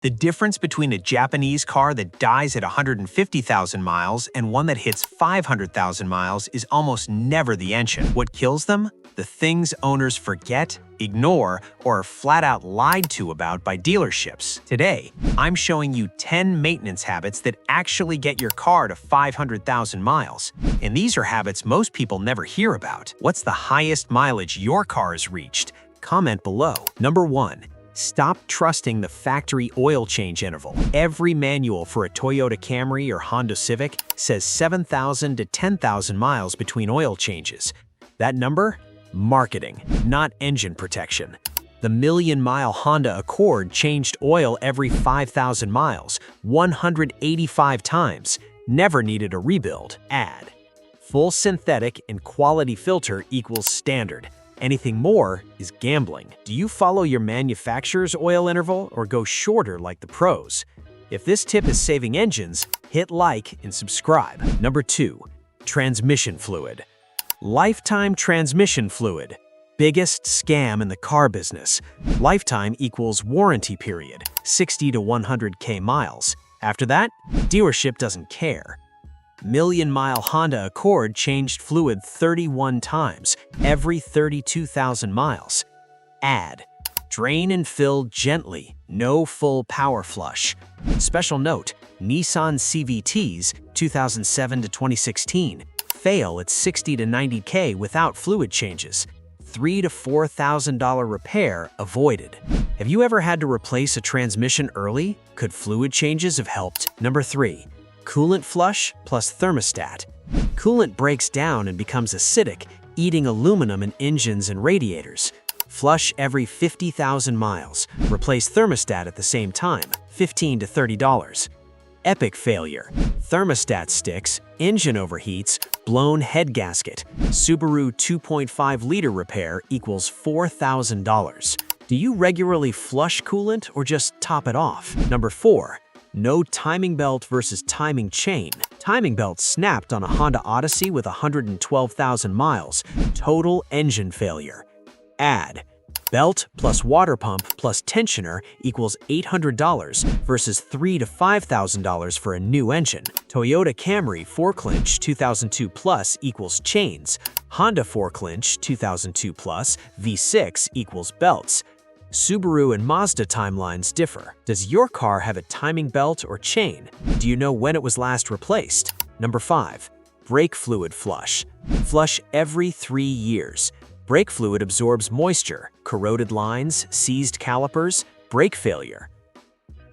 The difference between a Japanese car that dies at 150,000 miles and one that hits 500,000 miles is almost never the engine. What kills them? The things owners forget, ignore, or are flat out lied to about by dealerships. Today, I'm showing you 10 maintenance habits that actually get your car to 500,000 miles. And these are habits most people never hear about. What's the highest mileage your car has reached? Comment below. Number 1. Stop trusting the factory oil change interval. Every manual for a Toyota Camry or Honda Civic says 7,000 to 10,000 miles between oil changes. That number? Marketing, not engine protection. The million-mile Honda Accord changed oil every 5,000 miles, 185 times, never needed a rebuild. Ad. Full synthetic and quality filter equals standard. Anything more is gambling. Do you follow your manufacturer's oil interval or go shorter like the pros? If this tip is saving engines, hit like and subscribe. Number 2. Transmission fluid. Lifetime transmission fluid. Biggest scam in the car business. Lifetime equals warranty period, 60 to 100K miles. After that, dealership doesn't care. Million-mile Honda Accord changed fluid 31 times, every 32,000 miles. Ad. Drain and fill gently, no full power flush. Special note, Nissan CVTs 2007 to 2016 fail at 60 to 90K without fluid changes. $3,000 to $4,000 repair avoided. Have you ever had to replace a transmission early? Could fluid changes have helped? Number 3. Coolant flush plus thermostat. Coolant breaks down and becomes acidic, eating aluminum in engines and radiators. Flush every 50,000 miles. Replace thermostat at the same time, $15 to $30. Epic failure. Thermostat sticks, engine overheats, blown head gasket. Subaru 2.5-liter repair equals $4,000. Do you regularly flush coolant or just top it off? Number 4. No timing belt versus timing chain. Timing belt snapped on a Honda Odyssey with 112,000 miles. Total engine failure. Ad. Belt plus water pump plus tensioner equals $800 versus $3,000 to $5,000 for a new engine. Toyota Camry 4-clinch 2002 Plus equals chains. Honda 4-clinch 2002 Plus V6 equals belts. Subaru and Mazda timelines differ. Does your car have a timing belt or chain? Do you know when it was last replaced? Number 5. Brake fluid flush. Flush every 3 years. Brake fluid absorbs moisture, corroded lines, seized calipers, brake failure.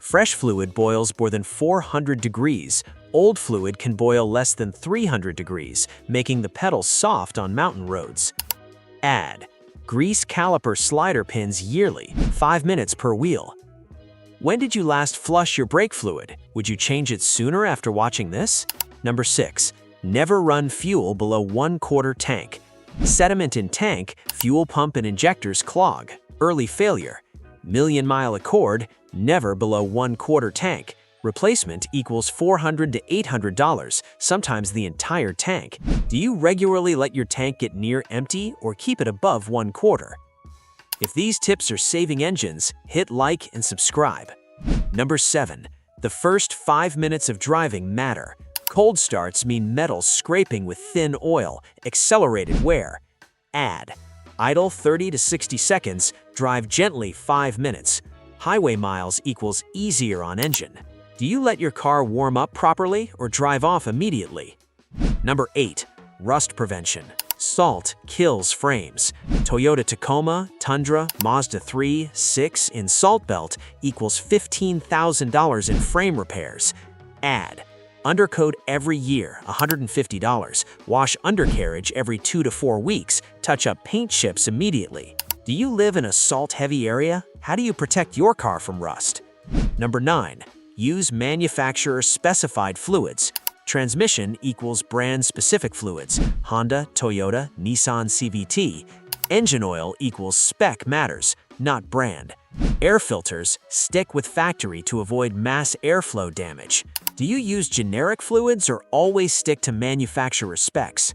Fresh fluid boils more than 400 degrees. Old fluid can boil less than 300 degrees, making the pedals soft on mountain roads. Ad. Grease caliper slider pins yearly, 5 minutes per wheel. When did you last flush your brake fluid? Would you change it sooner after watching this? Number 6. Never run fuel below 1/4 tank. Sediment in tank, fuel pump and injectors clog. Early failure. Million-mile Accord, never below 1/4 tank. Replacement equals $400 to $800, sometimes the entire tank. Do you regularly let your tank get near empty or keep it above 1/4? If these tips are saving engines, hit like and subscribe. Number 7. The first 5 minutes of driving matter. Cold starts mean metal scraping with thin oil, accelerated wear. Ad. Idle 30 to 60 seconds, drive gently 5 minutes. Highway miles equals easier on engine. Do you let your car warm up properly or drive off immediately? Number 8. Rust prevention. Salt kills frames. Toyota Tacoma, Tundra, Mazda 3, 6 in salt belt equals $15,000 in frame repairs. Ad. Undercoat every year, $150. Wash undercarriage every 2 to 4 weeks. Touch up paint chips immediately. Do you live in a salt-heavy area? How do you protect your car from rust? Number 9. Use manufacturer-specified fluids. Transmission equals brand-specific fluids. Honda, Toyota, Nissan CVT. Engine oil equals spec matters, not brand. Air filters stick with factory to avoid mass airflow damage. Do you use generic fluids or always stick to manufacturer specs?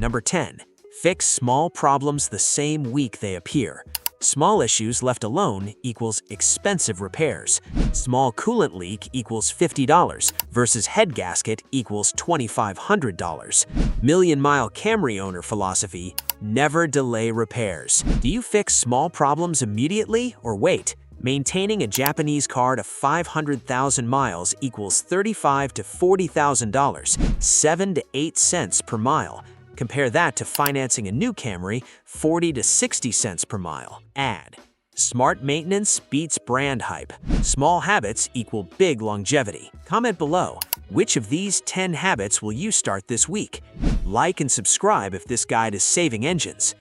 Number 10. Fix small problems the same week they appear. Small issues left alone equals expensive repairs. Small coolant leak equals $50 versus head gasket equals $2,500. Million-mile Camry owner philosophy: never delay repairs. Do you fix small problems immediately or wait? Maintaining a Japanese car to 500,000 miles equals $35,000 to $40,000, 7 to 8 cents per mile. Compare that to financing a new Camry, 40 to 60 cents per mile. Add. Smart maintenance beats brand hype. Small habits equal big longevity. Comment below, which of these 10 habits will you start this week? Like and subscribe if this guide is saving engines.